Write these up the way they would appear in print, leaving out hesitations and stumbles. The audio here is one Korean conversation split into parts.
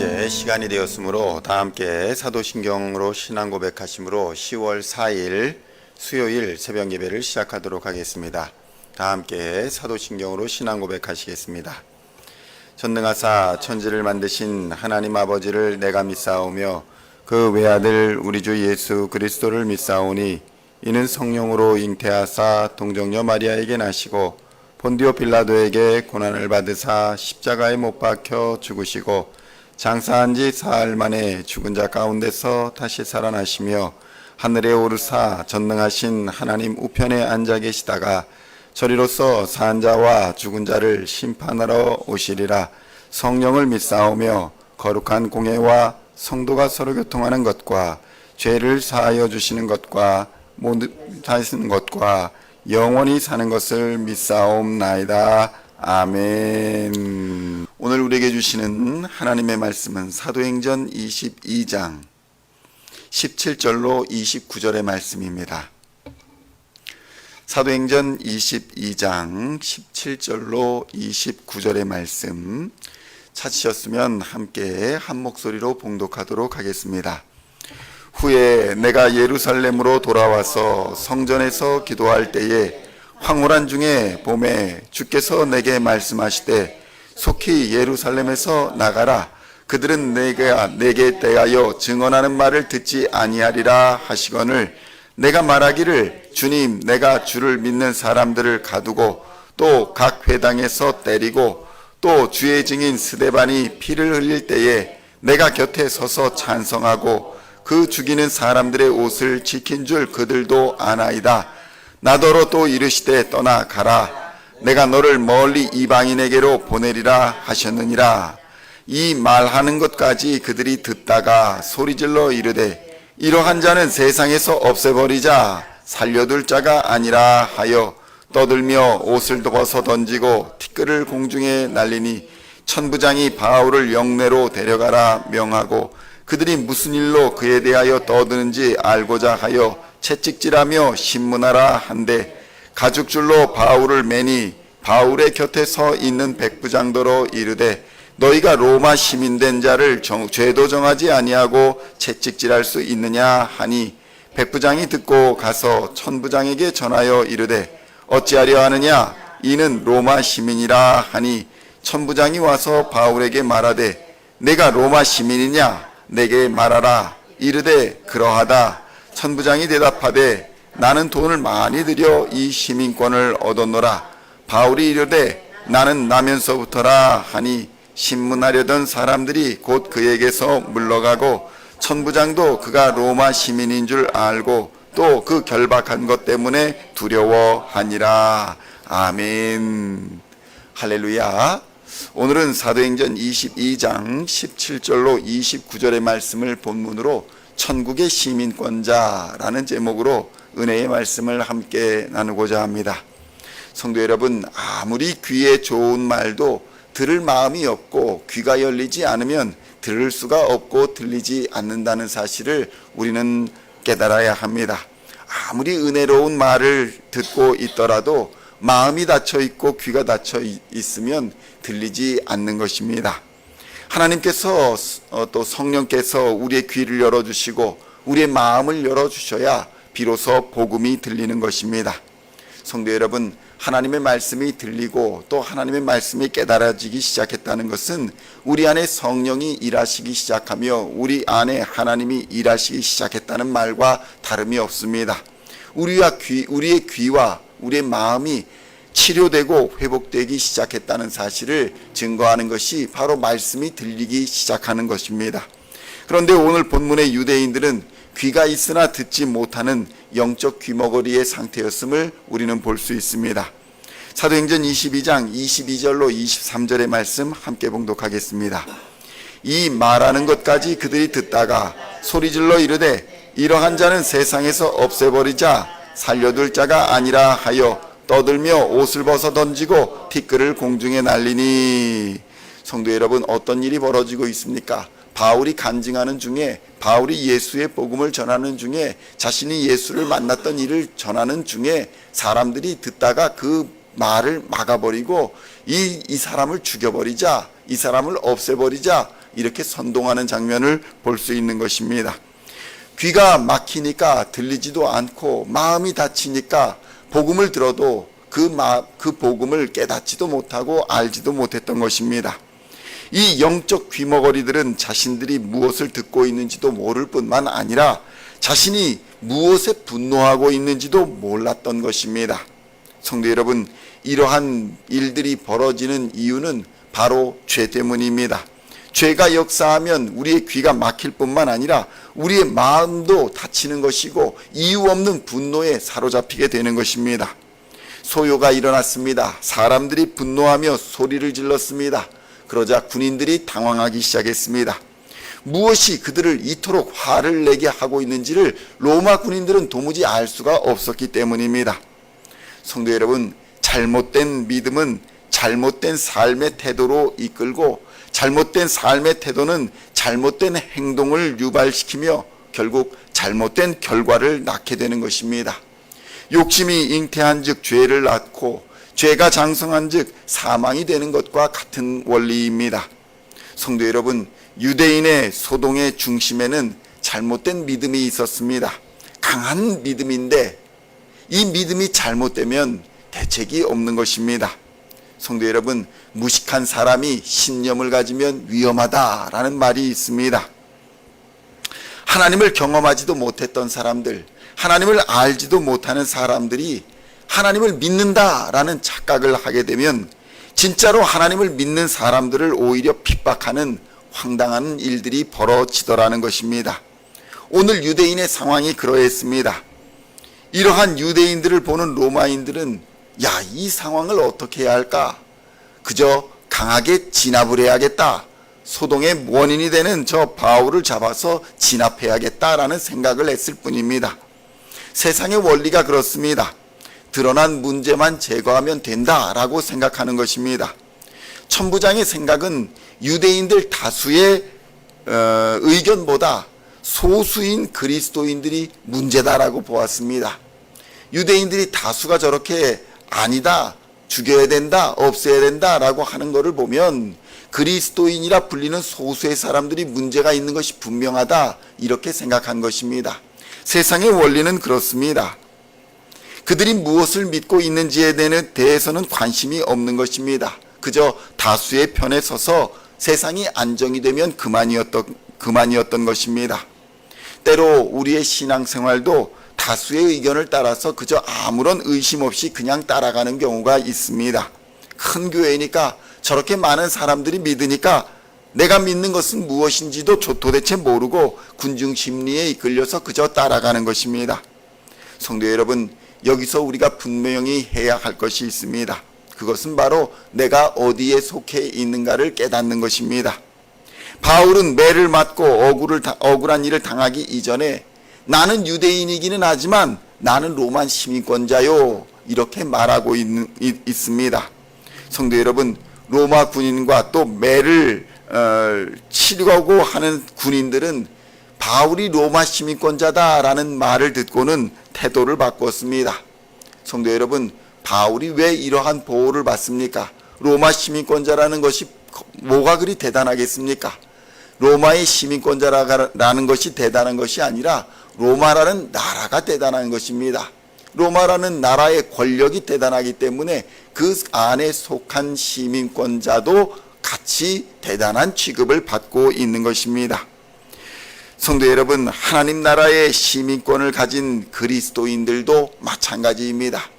이제 시간이 되었으므로 다 함께 사도신경으로 신앙 고백하심으로 10월 4일 수요일 새벽 예배를 시작하도록 하겠습니다. 다 함께 사도신경으로 신앙 고백하시겠습니다. 전능하사 천지를 만드신 하나님 아버지를 내가 믿사오며 그 외아들 우리 주 예수 그리스도를 믿사오니 이는 성령으로 잉태하사 동정녀 마리아에게 나시고 본디오 빌라도에게 고난을 받으사 십자가에 못 박혀 죽으시고 장사한 지 사흘 만에 죽은 자 가운데서 다시 살아나시며 하늘에 오르사 전능하신 하나님 우편에 앉아 계시다가 저리로서 산 자와 죽은 자를 심판하러 오시리라. 성령을 믿사오며 거룩한 공예와 성도가 서로 교통하는 것과 죄를 사하여 주시는 것과 모든 사시는 것과 영원히 사는 것을 믿사옵나이다. 아멘. 오늘 우리에게 주시는 하나님의 말씀은 사도행전 22장 17절로 29절의 말씀입니다. 사도행전 22장 17절로 29절의 말씀 찾으셨으면 함께 한 목소리로 봉독하도록 하겠습니다. 후에 내가 예루살렘으로 돌아와서 성전에서 기도할 때에 황홀한 중에 봄에 주께서 내게 말씀하시되 속히 예루살렘에서 나가라. 그들은 내게 대하여 증언하는 말을 듣지 아니하리라 하시거늘 내가 말하기를 주님 내가 주를 믿는 사람들을 가두고 또 각 회당에서 때리고 또 주의 증인 스데반이 피를 흘릴 때에 내가 곁에 서서 찬성하고 그 죽이는 사람들의 옷을 지킨 줄 그들도 아나이다. 나더러 또 이르시되 떠나가라. 내가 너를 멀리 이방인에게로 보내리라 하셨느니라. 이 말하는 것까지 그들이 듣다가 소리질러 이르되 이러한 자는 세상에서 없애버리자. 살려둘 자가 아니라 하여 떠들며 옷을 벗어 던지고 티끌을 공중에 날리니 천부장이 바울을 영내로 데려가라 명하고 그들이 무슨 일로 그에 대하여 떠드는지 알고자 하여 채찍질하며 신문하라 한데 가죽줄로 바울을 매니 바울의 곁에 서 있는 백부장더러 이르되 너희가 로마 시민된 자를 죄도 정하지 아니하고 채찍질할 수 있느냐 하니 백부장이 듣고 가서 천부장에게 전하여 이르되 어찌하려 하느냐 이는 로마 시민이라 하니 천부장이 와서 바울에게 말하되 내가 로마 시민이냐 내게 말하라. 이르되 그러하다. 천부장이 대답하되 나는 돈을 많이 들여 이 시민권을 얻었노라. 바울이 이르되 나는 나면서부터라 하니 신문하려던 사람들이 곧 그에게서 물러가고 천부장도 그가 로마 시민인 줄 알고 또 그 결박한 것 때문에 두려워하니라. 아멘. 할렐루야. 오늘은 사도행전 22장 17절로 29절의 말씀을 본문으로 천국의 시민권자라는 제목으로 은혜의 말씀을 함께 나누고자 합니다. 성도 여러분, 아무리 귀에 좋은 말도 들을 마음이 없고 귀가 열리지 않으면 들을 수가 없고 들리지 않는다는 사실을 우리는 깨달아야 합니다. 아무리 은혜로운 말을 듣고 있더라도 마음이 닫혀 있고 귀가 닫혀 있으면 들리지 않는 것입니다. 하나님께서 또 성령께서 우리의 귀를 열어주시고 우리의 마음을 열어주셔야 비로소 복음이 들리는 것입니다. 성도 여러분, 하나님의 말씀이 들리고 또 하나님의 말씀이 깨달아지기 시작했다는 것은 우리 안에 성령이 일하시기 시작하며 우리 안에 하나님이 일하시기 시작했다는 말과 다름이 없습니다. 우리의 귀와 우리의 마음이 치료되고 회복되기 시작했다는 사실을 증거하는 것이 바로 말씀이 들리기 시작하는 것입니다. 그런데 오늘 본문의 유대인들은 귀가 있으나 듣지 못하는 영적 귀머거리의 상태였음을 우리는 볼 수 있습니다. 사도행전 22장 22절로 23절의 말씀 함께 봉독하겠습니다. 이 말하는 것까지 그들이 듣다가 소리질러 이르되 이러한 자는 세상에서 없애버리자. 살려둘 자가 아니라 하여 떠들며 옷을 벗어 던지고 티끌을 공중에 날리니. 성도 여러분, 어떤 일이 벌어지고 있습니까? 바울이 간증하는 중에, 바울이 예수의 복음을 전하는 중에, 자신이 예수를 만났던 일을 전하는 중에 사람들이 듣다가 그 말을 막아버리고 이 사람을 죽여버리자, 이 사람을 없애버리자, 이렇게 선동하는 장면을 볼 수 있는 것입니다. 귀가 막히니까 들리지도 않고 마음이 닫히니까 복음을 들어도 그 복음을 깨닫지도 못하고 알지도 못했던 것입니다. 이 영적 귀머거리들은 자신들이 무엇을 듣고 있는지도 모를 뿐만 아니라 자신이 무엇에 분노하고 있는지도 몰랐던 것입니다. 성도 여러분, 이러한 일들이 벌어지는 이유는 바로 죄 때문입니다. 죄가 역사하면 우리의 귀가 막힐 뿐만 아니라 우리의 마음도 닫히는 것이고 이유 없는 분노에 사로잡히게 되는 것입니다. 소요가 일어났습니다. 사람들이 분노하며 소리를 질렀습니다. 그러자 군인들이 당황하기 시작했습니다. 무엇이 그들을 이토록 화를 내게 하고 있는지를 로마 군인들은 도무지 알 수가 없었기 때문입니다. 성도 여러분, 잘못된 믿음은 잘못된 삶의 태도로 이끌고 잘못된 삶의 태도는 잘못된 행동을 유발시키며 결국 잘못된 결과를 낳게 되는 것입니다. 욕심이 잉태한 즉 죄를 낳고 죄가 장성한 즉 사망이 되는 것과 같은 원리입니다. 성도 여러분, 유대인의 소동의 중심에는 잘못된 믿음이 있었습니다. 강한 믿음인데 이 믿음이 잘못되면 대책이 없는 것입니다. 성도 여러분, 무식한 사람이 신념을 가지면 위험하다라는 말이 있습니다. 하나님을 경험하지도 못했던 사람들, 하나님을 알지도 못하는 사람들이 하나님을 믿는다라는 착각을 하게 되면 진짜로 하나님을 믿는 사람들을 오히려 핍박하는 황당한 일들이 벌어지더라는 것입니다. 오늘 유대인의 상황이 그러했습니다. 이러한 유대인들을 보는 로마인들은 이 상황을 어떻게 해야 할까? 그저 강하게 진압을 해야겠다. 소동의 원인이 되는 저 바울을 잡아서 진압해야겠다라는 생각을 했을 뿐입니다. 세상의 원리가 그렇습니다. 드러난 문제만 제거하면 된다라고 생각하는 것입니다. 천부장의 생각은 유대인들 다수의 의견보다 소수인 그리스도인들이 문제다라고 보았습니다. 유대인들이 다수가 저렇게 아니다, 죽여야 된다, 없애야 된다라고 하는 것을 보면 그리스도인이라 불리는 소수의 사람들이 문제가 있는 것이 분명하다, 이렇게 생각한 것입니다. 세상의 원리는 그렇습니다. 그들이 무엇을 믿고 있는지에 대해서는 관심이 없는 것입니다. 그저 다수의 편에 서서 세상이 안정이 되면 그만이었던 것입니다. 때로 우리의 신앙생활도 다수의 의견을 따라서 그저 아무런 의심 없이 그냥 따라가는 경우가 있습니다. 큰 교회니까 저렇게 많은 사람들이 믿으니까 내가 믿는 것은 무엇인지도 도대체 모르고 군중심리에 이끌려서 그저 따라가는 것입니다. 성도 여러분, 여기서 우리가 분명히 해야 할 것이 있습니다. 그것은 바로 내가 어디에 속해 있는가를 깨닫는 것입니다. 바울은 매를 맞고 억울한 일을 당하기 이전에 나는 유대인이기는 하지만 나는 로마 시민권자요, 이렇게 말하고 있습니다. 성도 여러분, 로마 군인과 또 매를 치려고 하는 군인들은 바울이 로마 시민권자다라는 말을 듣고는 태도를 바꿨습니다. 성도 여러분, 바울이 왜 이러한 보호를 받습니까? 로마 시민권자라는 것이 뭐가 그리 대단하겠습니까? 로마의 시민권자라는 것이 대단한 것이 아니라 로마라는 나라가 대단한 것입니다. 로마라는 나라의 권력이 대단하기 때문에 그 안에 속한 시민권자도 같이 대단한 취급을 받고 있는 것입니다. 성도 여러분, 하나님 나라의 시민권을 가진 그리스도인들도 마찬가지입니다.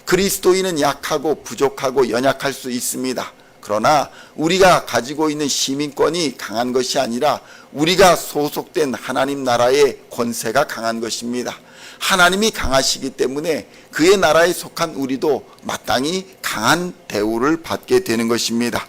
그리스도인은 약하고 부족하고 연약할 수 있습니다. 그러나 우리가 가지고 있는 시민권이 강한 것이 아니라 우리가 소속된 하나님 나라의 권세가 강한 것입니다. 하나님이 강하시기 때문에 그의 나라에 속한 우리도 마땅히 강한 대우를 받게 되는 것입니다.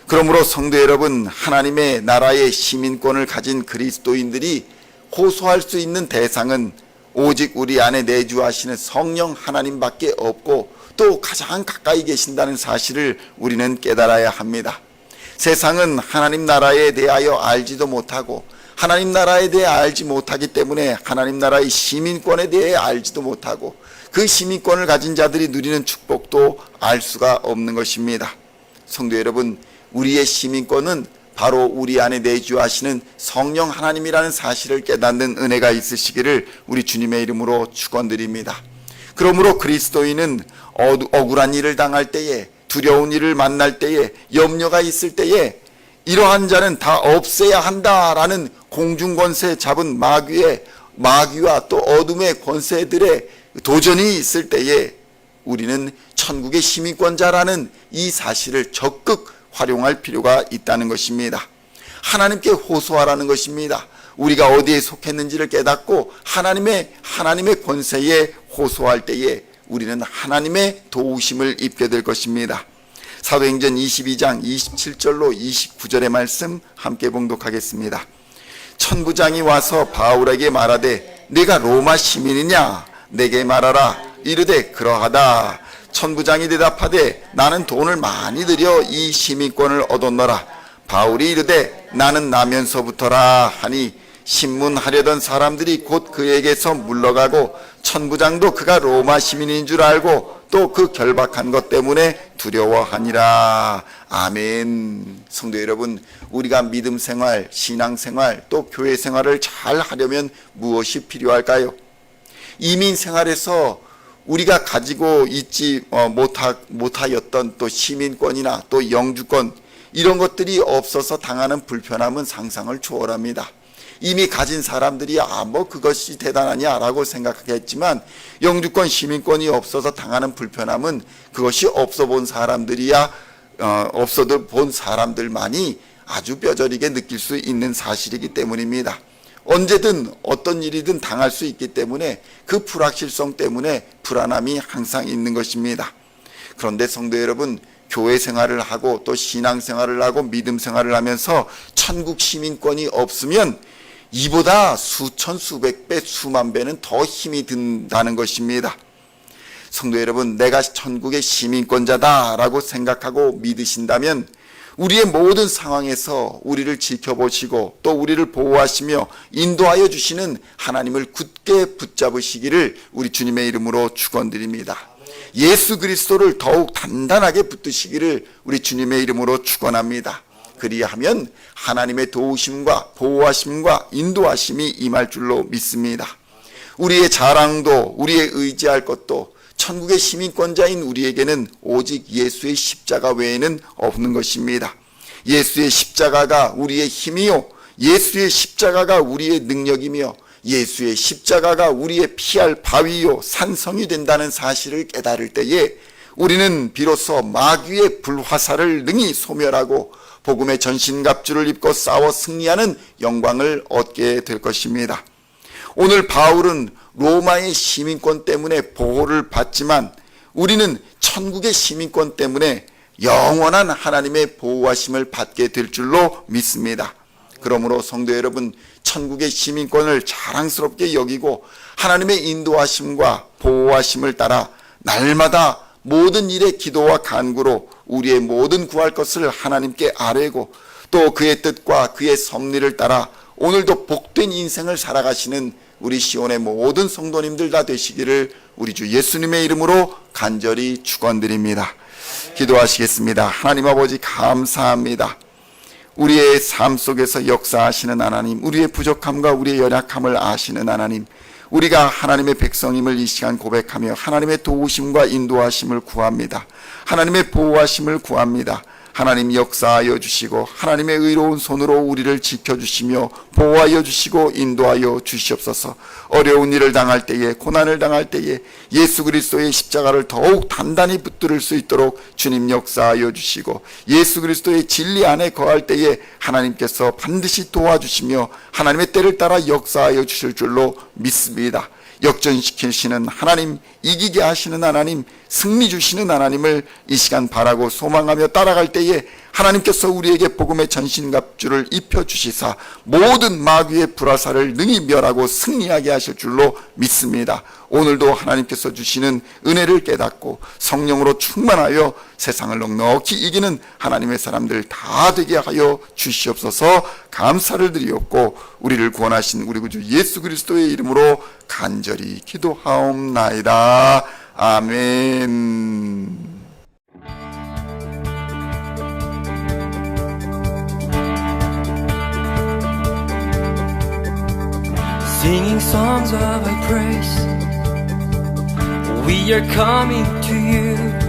그러므로 성도 여러분, 하나님의 나라의 시민권을 가진 그리스도인들이 호소할 수 있는 대상은 오직 우리 안에 내주하시는 성령 하나님밖에 없고 또 가장 가까이 계신다는 사실을 우리는 깨달아야 합니다. 세상은 하나님 나라에 대하여 알지도 못하고 하나님 나라에 대해 알지 못하기 때문에 하나님 나라의 시민권에 대해 알지도 못하고 그 시민권을 가진 자들이 누리는 축복도 알 수가 없는 것입니다. 성도 여러분, 우리의 시민권은 바로 우리 안에 내주하시는 성령 하나님이라는 사실을 깨닫는 은혜가 있으시기를 우리 주님의 이름으로 축원드립니다. 그러므로 그리스도인은 억울한 일을 당할 때에, 두려운 일을 만날 때에, 염려가 있을 때에 이러한 자는 다 없애야 한다라는 공중권세 잡은 마귀와 또 어둠의 권세들의 도전이 있을 때에 우리는 천국의 시민권자라는 이 사실을 적극 활용할 필요가 있다는 것입니다. 하나님께 호소하라는 것입니다. 우리가 어디에 속했는지를 깨닫고 하나님의 권세에 호소할 때에 우리는 하나님의 도우심을 입게 될 것입니다. 사도행전 22장 27절로 29절의 말씀 함께 봉독하겠습니다. 천부장이 와서 바울에게 말하되 네가 로마 시민이냐? 내게 말하라. 이르되 그러하다. 천부장이 대답하되 나는 돈을 많이 들여 이 시민권을 얻었노라. 바울이 이르되 나는 나면서부터라 하니 신문하려던 사람들이 곧 그에게서 물러가고 천부장도 그가 로마 시민인 줄 알고 또 그 결박한 것 때문에 두려워하니라. 아멘. 성도 여러분, 우리가 믿음 생활, 신앙 생활, 또 교회 생활을 잘 하려면 무엇이 필요할까요? 이민 생활에서 우리가 가지고 있지 못하였던 또 시민권이나 또 영주권, 이런 것들이 없어서 당하는 불편함은 상상을 초월합니다. 이미 가진 사람들이 그것이 대단하냐 라고 생각하겠지만 영주권, 시민권이 없어서 당하는 불편함은 그것이 없어도 본 사람들만이 아주 뼈저리게 느낄 수 있는 사실이기 때문입니다. 언제든 어떤 일이든 당할 수 있기 때문에 그 불확실성 때문에 불안함이 항상 있는 것입니다. 그런데 성도 여러분, 교회 생활을 하고 또 신앙 생활을 하고 믿음 생활을 하면서 천국 시민권이 없으면 이보다 수천 수백 배 수만 배는 더 힘이 든다는 것입니다. 성도 여러분, 내가 천국의 시민권자다라고 생각하고 믿으신다면 우리의 모든 상황에서 우리를 지켜보시고 또 우리를 보호하시며 인도하여 주시는 하나님을 굳게 붙잡으시기를 우리 주님의 이름으로 축원드립니다. 예수 그리스도를 더욱 단단하게 붙드시기를 우리 주님의 이름으로 축원합니다. 그리하면 하나님의 도우심과 보호하심과 인도하심이 임할 줄로 믿습니다. 우리의 자랑도 우리의 의지할 것도 천국의 시민권자인 우리에게는 오직 예수의 십자가 외에는 없는 것입니다. 예수의 십자가가 우리의 힘이요, 예수의 십자가가 우리의 능력이며 예수의 십자가가 우리의 피할 바위요 산성이 된다는 사실을 깨달을 때에 우리는 비로소 마귀의 불화살을 능히 소멸하고 복음의 전신갑주를 입고 싸워 승리하는 영광을 얻게 될 것입니다. 오늘 바울은 로마의 시민권 때문에 보호를 받지만 우리는 천국의 시민권 때문에 영원한 하나님의 보호하심을 받게 될 줄로 믿습니다. 그러므로 성도 여러분, 천국의 시민권을 자랑스럽게 여기고 하나님의 인도하심과 보호하심을 따라 날마다 모든 일의 기도와 간구로 우리의 모든 구할 것을 하나님께 아뢰고 또 그의 뜻과 그의 섭리를 따라 오늘도 복된 인생을 살아가시는 우리 시온의 모든 성도님들 다 되시기를 우리 주 예수님의 이름으로 간절히 축원드립니다. 기도하시겠습니다. 하나님 아버지, 감사합니다. 우리의 삶 속에서 역사하시는 하나님, 우리의 부족함과 우리의 연약함을 아시는 하나님, 우리가 하나님의 백성임을 이 시간 고백하며 하나님의 도우심과 인도하심을 구합니다. 하나님의 보호하심을 구합니다. 하나님 역사하여 주시고 하나님의 의로운 손으로 우리를 지켜주시며 보호하여 주시고 인도하여 주시옵소서. 어려운 일을 당할 때에, 고난을 당할 때에 예수 그리스도의 십자가를 더욱 단단히 붙들 수 있도록 주님 역사하여 주시고 예수 그리스도의 진리 안에 거할 때에 하나님께서 반드시 도와주시며 하나님의 때를 따라 역사하여 주실 줄로 믿습니다. 역전시키시는 하나님, 이기게 하시는 하나님, 승리 주시는 하나님을 이 시간 바라고 소망하며 따라갈 때에 하나님께서 우리에게 복음의 전신갑주를 입혀주시사 모든 마귀의 불화살을 능히 멸하고 승리하게 하실 줄로 믿습니다. 오늘도 하나님께서 주시는 은혜를 깨닫고 성령으로 충만하여 세상을 넉넉히 이기는 하나님의 사람들 다 되게 하여 주시옵소서. 감사를 드리옵고 우리를 구원하신 우리 구주 예수 그리스도의 이름으로 간절히 기도하옵나이다. 아멘. singing songs of our praise. We are coming to you.